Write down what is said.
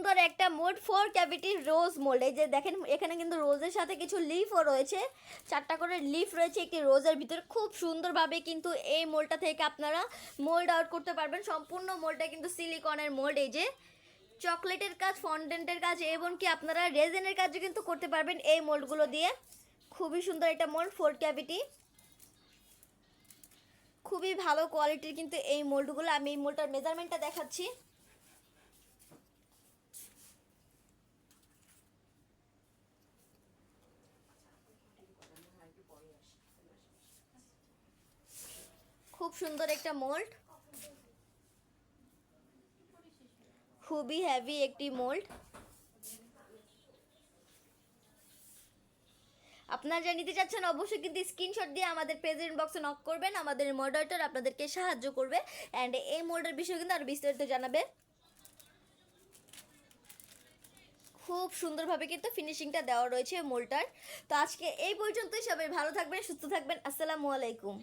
সুন্দর একটা mould 4 cavity রোজ mould. এই যে দেখেন এখানে কিন্তু রোজের সাথে কিছু লিফও রয়েছে, 4টা করে লিফ রয়েছে একটি রোজের ভিতরে। খুব সুন্দরভাবে কিন্তু এই মোল্ডটা থেকে আপনারা মোল্ড আউট করতে পারবেন। সম্পূর্ণ মোল্ডটা কিন্তু সিলিকনের মোল্ড। এই যে চকলেটের কাজ, ফন্ডেন্টের কাজ এবং কি আপনারা রেজেনের কাজও কিন্তু করতে পারবেন এই মোল্ডগুলো দিয়ে। খুবই সুন্দর একটা মোল্ড 4 ক্যাভিটি, খুবই ভালো কোয়ালিটির কিন্তু এই মোল্ডগুলো। আমি এই মোল্ডটার মেজারমেন্টটা দেখাচ্ছি। খুব সুন্দর একটা মোল্ড, খুবই হেভি একটি মোল্ড। আপনারা যা নিতে চাচ্ছেন অবশ্যই কিন্তু স্ক্রিনশট দিয়ে আমাদের প্রেজেন্ট বক্সে নক করবেন, আমাদের মডারেটর আপনাদেরকে সাহায্য করবে অ্যান্ড এই মোল্ডের বিষয়ে কিন্তু আরও বিস্তারিত জানাবে। খুব সুন্দরভাবে কিন্তু ফিনিশিংটা দেওয়া রয়েছে মোল্ডটার। তো আজকে এই পর্যন্তই, সবাই ভালো থাকবেন, সুস্থ থাকবেন, আসসালামু আলাইকুম।